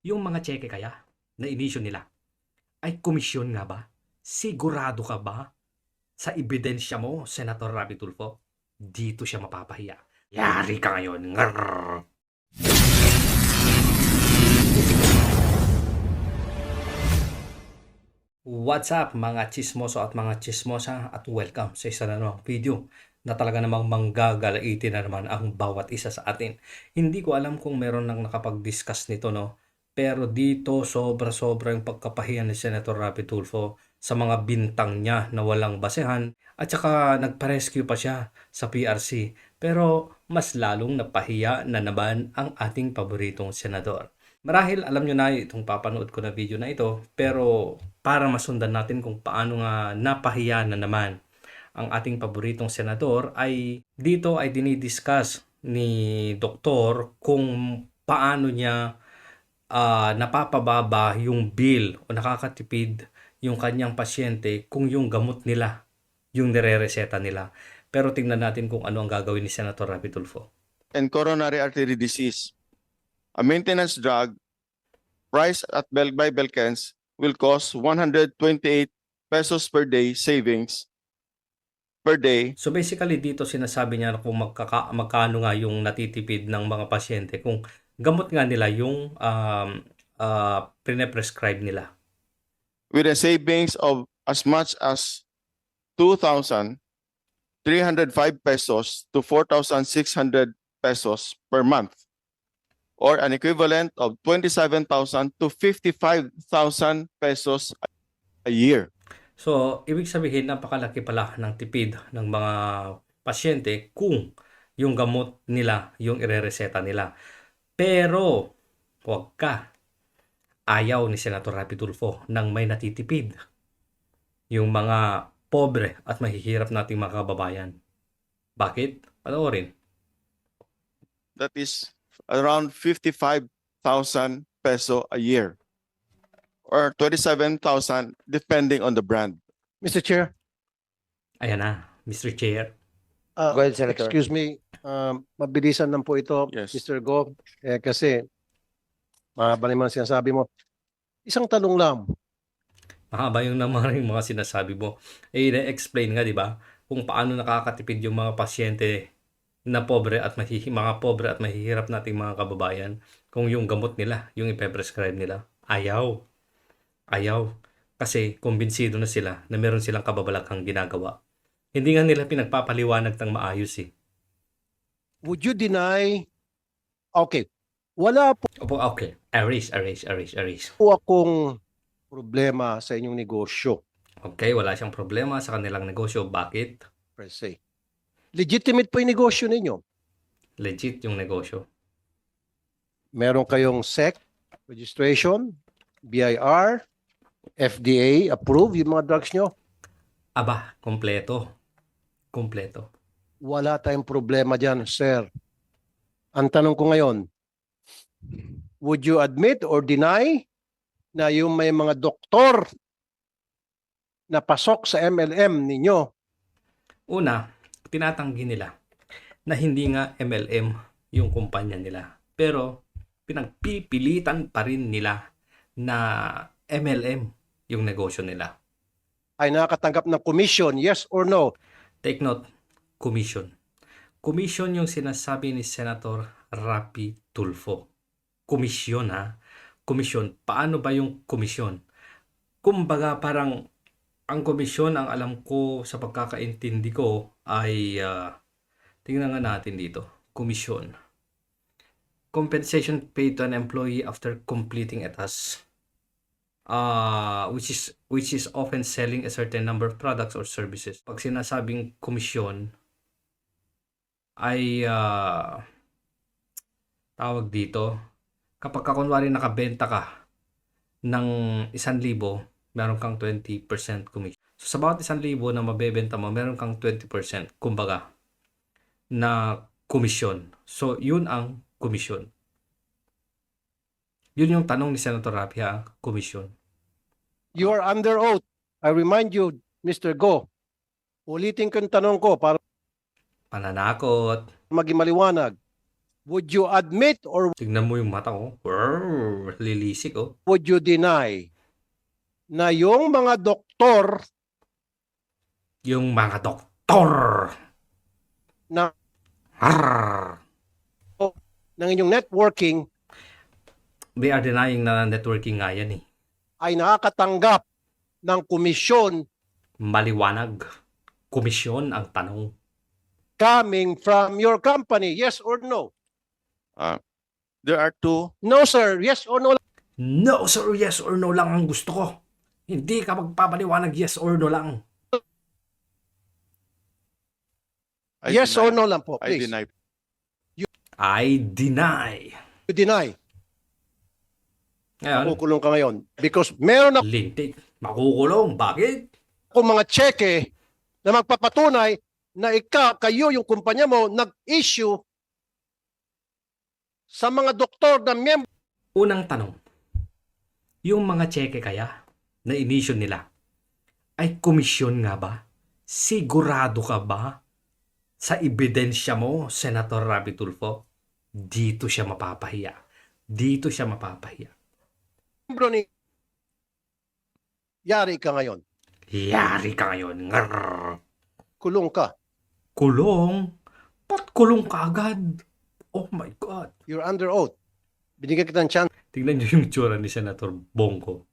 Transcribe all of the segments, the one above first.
Yung mga cheque kaya na inisyu nila ay komisyon nga ba? Sigurado ka ba sa ebidensya mo, Senator Rapi Tulfo? Dito siya mapapahiya. Yari ka ngayon. Ngrrr. What's up mga chismoso at mga chismosa at welcome sa isa na namang video na talaga namang manggagalaitin na naman ang bawat isa sa atin. Hindi ko alam kung meron nang nakapag-discuss nito, no? Pero dito sobra-sobra yung pagkapahiya ni Senator Rapi Tulfo sa mga bintang niya na walang basehan at saka nagpa-rescue pa siya sa PRC. Pero mas lalong napahiya na naman ang ating paboritong senador. Marahil alam nyo na itong papanood ko na video na ito, pero para masundan natin kung paano nga napahiya na naman ang ating paboritong senador ay dito ay dinidiscuss ni doktor kung paano niya napapababa yung bill o nakakatipid yung kanyang pasyente kung yung gamot nila, yung nire-reseta nila. Pero tingnan natin kung ano ang gagawin ni Senator Rapi Tulfo. And coronary artery disease. A maintenance drug priced at by Belkens will cost 128 pesos per day savings per day. So basically dito sinasabi niya kung magkano nga yung natitipid ng mga pasyente kung gamot nga nila yung pre-prescribe nila. With a savings of as much as 2,305 pesos to 4,600 pesos per month, or an equivalent of 27,000 to 55,000 pesos a year. So, ibig sabihin, napakalaki pala ng tipid ng mga pasyente kung yung gamot nila, yung irereseta nila. Pero, huwag ka. Ayaw ni Senator Rapi Tulfo nang may natitipid. Yung mga pobre at mahihirap nating mga kababayan. Bakit? Panoorin. That is around 55,000 peso a year, or 27,000 depending on the brand. Mr. Chair, Ayan na, Mr. Chair. Go ahead, Senator. excuse me, mabilisan lang po ito, Yes. Mr. Go, kasi mahaba naman ang sinasabi mo. Isang tanong lang, Mahaba yung naman yung mga sinasabi mo. I-explain nga, di ba? Kung paano nakakatipid yung mga pasyente na pobre at mga pobre at mahihirap nating mga kababayan kung yung gamot nila, yung ipe-prescribe nila. Ayaw. Ayaw. Kasi kumbinsido na sila na meron silang kababalaghang ginagawa. Hindi nga nila pinagpapaliwanag ng maayos eh. would you deny, okay, wala Opo, okay. Erase. po akong problema sa inyong negosyo, Okay, wala siyang problema sa kanilang negosyo. Bakit? per se. Legitimate po yung negosyo ninyo. Legit yung negosyo. Meron kayong SEC, registration, BIR, FDA, approve yung mga drugs nyo. Aba, kompleto. Kompleto. Wala tayong problema dyan, sir. Ang tanong ko ngayon, would you admit or deny na yung may mga doktor na pasok sa MLM ninyo, Una, tinatanggi nila na hindi nga MLM yung kumpanya nila. Pero pinagpipilitan pa rin nila na MLM yung negosyo nila. ay nakakatanggap ng commission, yes or no? Take note, commission. Commission yung sinasabi ni Senator Rapi Tulfo. Komisyon ha. Komisyon. Paano ba yung komisyon? Kumbaga parang ang komisyon, ang alam ko sa pagkakaintindi ko ay tingnan nga natin dito. Komisyon. Compensation paid to an employee after completing a task. Which is often selling a certain number of products or services. Pag sinasabing komisyon ay tawag dito, kapag kunwari nakabenta ka ng 1,000, meron kang 20% commission. So sa bawat 1,000 na mabebenta mo, meron kang 20% kumbaga na komisyon. So yun ang komisyon. Yun yung tanong ni Senator Rapi, ha? Komisyon. You are under oath. I remind you, Mr. Go, ulitin ko yung tanong ko para Pananakot. maging maliwanag. would you admit or Tignan mo yung mata ko. Brrr, lilisik oh. would you deny na yung mga doktor Yung mga doktor. na Arr. ng inyong networking They are denying na networking nga yan eh. ay nakakatanggap ng komisyon Maliwanag. Komisyon ang tanong. coming from your company? Yes or no? There are two. No, sir. Yes or no? No sir, yes or no lang ang gusto ko. Hindi ka magpapaliwanag yes or no lang. Yes or no lang po, I please. deny. I deny. You deny. Ngayon, Kukulong ka ngayon. Because meron lintik. Makukulong. Bakit? ako mga cheque na magpapatunay na kayo, yung kumpanya mo, nag-issue sa mga doktor na miyembro Unang tanong, yung mga cheque kaya na inisyon nila ay komisyon nga ba? Sigurado ka ba sa ebidensya mo, Senator Rapi Tulfo? Dito siya mapapahiya. Dito siya mapapahiya. ni yari ka ngayon. Yari ka ngayon. Ngrrr. Kulong ka. Kulong? Ba't kulong ka agad? Oh my God. You're under oath. Binigyan kita ng chance. Tingnan niyo yung tsura ni Senator Bongo.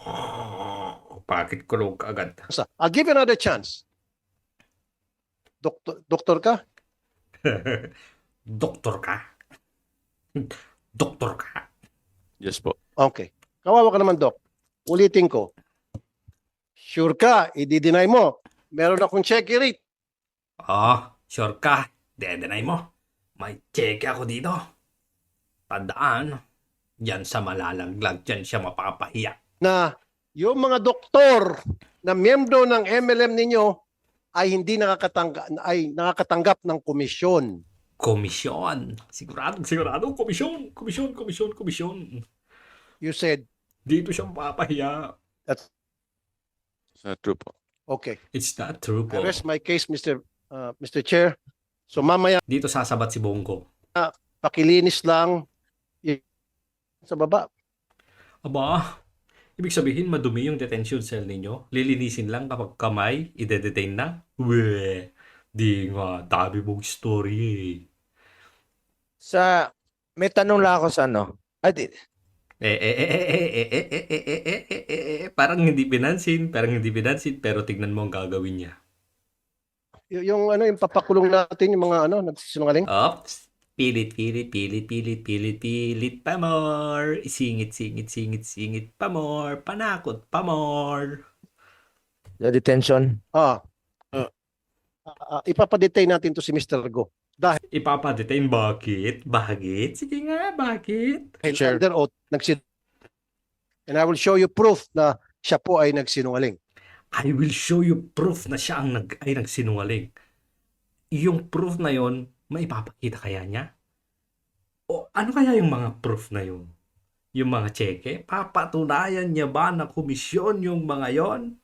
Oh, bakit kulong ka agad? I'll give you another chance. Doktor ka? Doktor ka? Doktor ka? Yes po. Okay. Kawawa ka naman, Doc. Ulitin ko. Sure ka, i-deny mo. Meron akong check rate. Oh, sure ka? Dedenay mo. May cheque ako dito. Tandaan, yan sa malalaglag, yan siya mapapahiya. Na yung mga doktor na miyembro ng MLM ninyo ay hindi nakakatanggap ng komisyon. Komisyon. Sigurado, komisyon. You said, Dito siya mapapahiya. It's not true po. okay. It's not true I po. rest my case, Mr. Chair. So mamaya, Dito sasabat si Bongo. pakilinis lang sa baba. Aba, ibig sabihin madumi yung detention cell ninyo? Lilinisin lang kapag kamay, ide-detain na? Weh, di nga, dami mong story eh. May tanong lang ako sa ano. Parang hindi pinansin, pero tignan mo ang gagawin niya. Yung papakulong natin yung mga nagsisinungaling. Ops, pilit pa more. Singit pa more. Panakot pa more. Sa detention. Ipapadetain natin to si Mr. Go. Ipapadetain, bakit? Sige nga, bakit? Chair. Under oath, and I will show you proof na siya po ay nagsinungaling. I will show you proof na siya ay nagsinungaling. Yung proof na yon, maipapakita kaya niya? O ano kaya yung mga proof na yun? Yung mga cheque? Papatunayan niya ba na komisyon yung mga yon?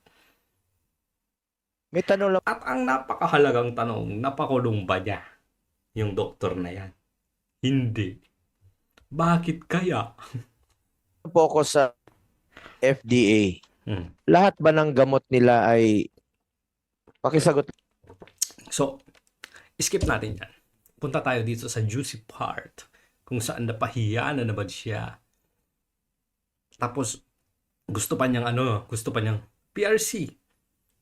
May tanong lang At ang napakahalagang tanong, napakulong ba niya yung doktor na yan? Hindi. Bakit kaya? po ako sa FDA. Lahat ba ng gamot nila ay pakisagot? So, skip natin yan. Punta tayo dito sa juicy part kung saan napahiya na naman siya. Tapos, gusto pa niyang PRC.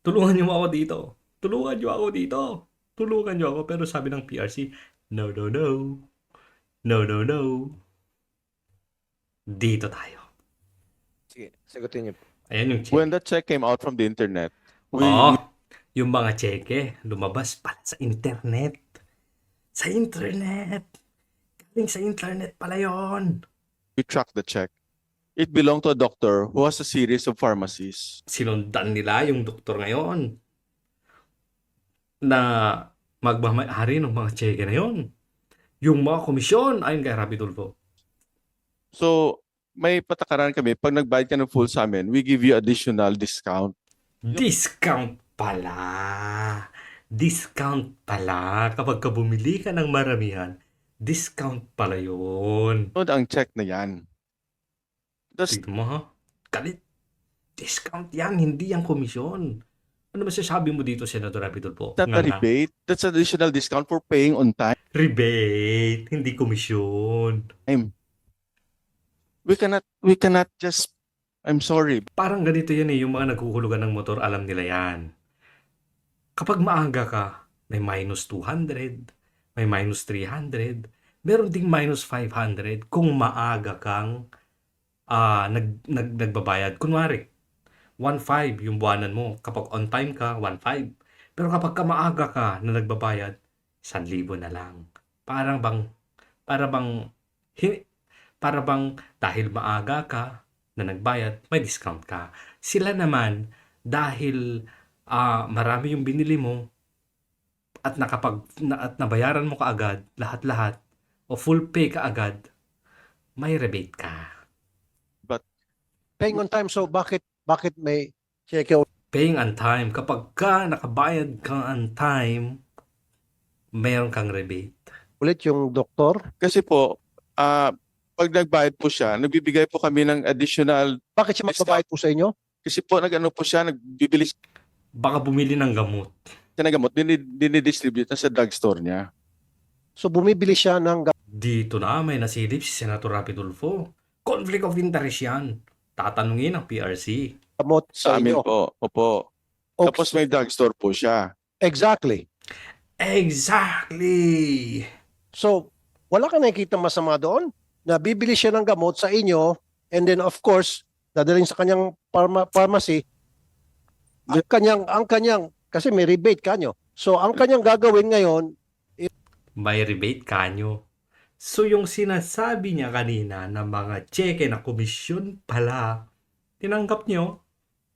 Tulungan niyo ako dito. Tulungan niyo ako. Pero sabi ng PRC, no. Dito tayo. Sige, sagutin niyo po. Ayan yung check. When the check came out from the internet, Yung mga cheque, lumabas pala sa internet. Galing sa internet pala yon. we tracked the check. It belonged to a doctor who has a series of pharmacies. Sinundan nila yung doktor ngayon na magmamay-ari ng mga cheque na yon. Yung mga komisyon, ayon kay Rapi Tulfo. So, may patakaran kami. Pag nagbayad ka ng full sa amin, we give you additional discount. Discount pala. Kapag bumili ka ng maramihan, Discount pala yun. ang check na yan. That's Tignan mo ha. Galit. Discount yan, hindi yung komisyon. Ano masasabi mo dito, Senator Rapidol po? not a rebate. That's additional discount for paying on time. Rebate, hindi komisyon. We cannot just, I'm sorry. Parang ganito yan eh, yung mga naghuhulugan ng motor, alam nila yan. Kapag maaga ka, may minus 200, may minus 300, meron ding minus 500 kung maaga kang nagbabayad. Kunwari, 1.5 yung buwanan mo. Kapag on time ka, 1.5. Pero kapag ka maaga ka na nagbabayad, 1,000 na lang. Para bang dahil maaga ka na nagbayad, may discount ka. Sila naman, dahil marami yung binili mo at nabayaran mo kaagad, lahat-lahat, o full pay ka agad, may rebate ka. Paying on time, so bakit may cheque Paying on time. Kapag ka nakabayad ka on time, mayroon kang rebate. ulit yung doktor? Kasi po, pag nagbayad po siya, nagbibigay po kami ng additional, Bakit siya magbabayad po sa inyo? kasi po nag-ano po siya, nagbibili Baka bumili ng gamot. siya ng gamot, dinidistribute na sa drugstore niya. So bumibili siya ng Dito na may nasilip si Senator Rapi Tulfo. Conflict of interest yan. Tatanungin ng PRC. gamot Sa sa amin inyo. po, opo. Okay. Tapos may drugstore po siya. Exactly. Exactly! So, wala ka nakikita masama doon na bibili siya ng gamot sa inyo and then of course, dadalhin sa kanyang pharmacy. Ang kanyang kasi may rebate kanyo. So, ang kanyang gagawin ngayon, May rebate kanyo. So yung sinasabi niya kanina na mga cheque na komisyon pala, tinanggap nyo,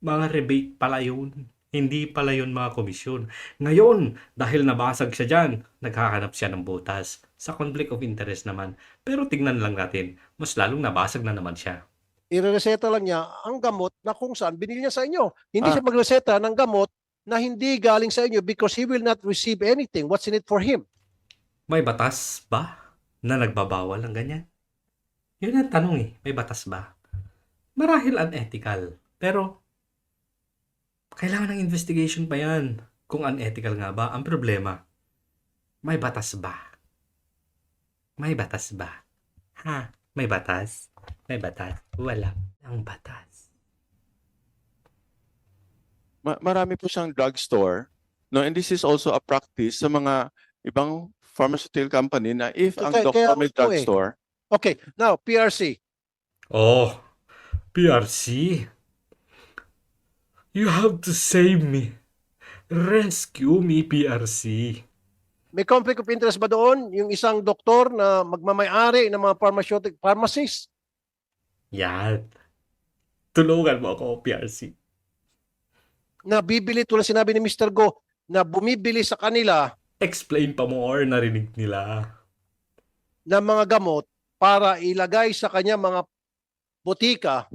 mga rebate pala yun. Hindi pala yun mga komisyon. Ngayon, dahil nabasag siya dyan, naghahanap siya ng butas. Sa conflict of interest naman. Pero tignan lang natin, mas lalong nabasag na naman siya. irereseta lang niya ang gamot na kung saan binili niya sa inyo. Hindi Ah. siya magreseta ng gamot na hindi galing sa inyo because he will not receive anything. What's in it for him? May batas ba na nagbabawal ng ganyan? Yun ang tanong eh, may batas ba? Marahil unethical, pero kailangan ng investigation pa yan. Kung unethical nga ba, ang problema, may batas ba? May batas ba? Ha? May batas? May batas? Wala. Ang batas. Marami po siyang drugstore. No, and this is also a practice sa mga ibang pharmaceutical company na if ang Kaya doctor may gusto eh. drugstore, Okay, now, PRC. Oh, PRC. You have to save me. Rescue me, PRC. May conflict of interest ba doon? Yung isang doktor na magmamayari ng mga pharmaceutic pharmacies? Yan. Tulungan mo ako, PRC. Na bibili, tulad sinabi ni Mr. Go, na bumibili sa kanila Explain pa more, narinig nila. ng mga gamot para ilagay sa kanya mga botika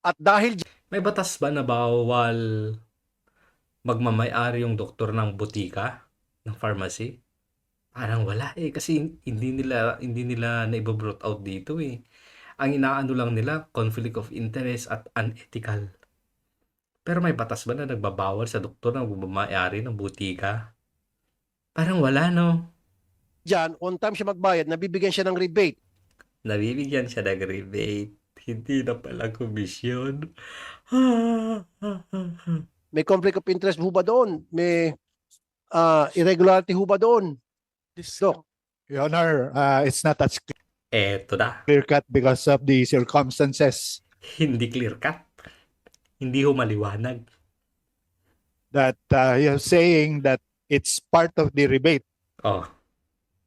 at dahil May batas ba na bawal magmamayari yung doktor ng butika, ng pharmacy? Parang wala eh, kasi hindi nila na-brought out dito eh. Ang inaano lang nila, conflict of interest at unethical. Pero may batas ba na nagbabawal sa doktor na magmamayari ng butika? Parang wala, no? dyan, on time siya magbayad, nabibigyan siya ng rebate. Nabibigyan siya ng rebate. Hindi na pala komisyon. May conflict of interest ho ba doon? May irregularity ho ba doon? this, Doc, Your Honor, it's not as Eto na. clear-cut because of the circumstances Hindi clear cut. Hindi ho maliwanag. that you're saying that it's part of the rebate Oh,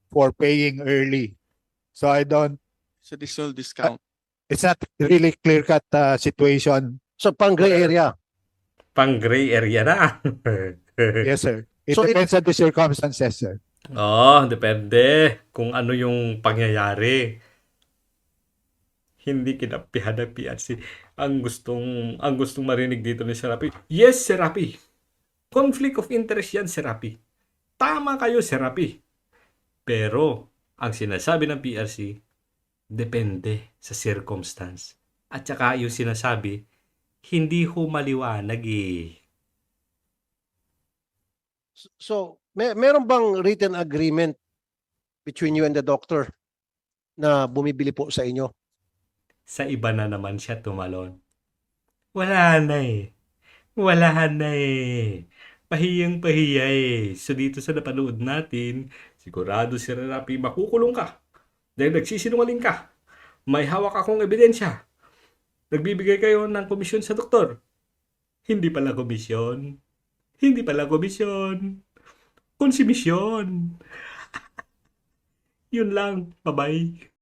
for paying early. So it's additional discount. it's not really clear-cut situation. so pang gray area. pang gray area na. Yes, sir. It So, depends on the circumstances, sir. Oh, depende kung ano yung pangyayari. Hindi kinapihan ng PRC. Ang gustong marinig dito ni Serapi. Yes, Serapi. Conflict of interest yan, Serapi. Tama kayo, Serapi. Pero Ang sinasabi ng PRC, depende sa circumstance. At saka yung sinasabi, hindi ho maliwanag eh. So, meron bang written agreement between you and the doctor na bumibili po sa inyo? Sa iba na naman siya tumalon. Wala na eh. Wala na eh. Pahiyang pahiya eh. So dito sa napanood natin, sigurado si Rapi makukulong ka. Dahil nagsisinungaling ka. May hawak akong ebidensya. Nagbibigay kayo ng komisyon sa doktor. Hindi pala komisyon. Hindi pala komisyon. Konsimisyon. Yun lang. Bye-bye.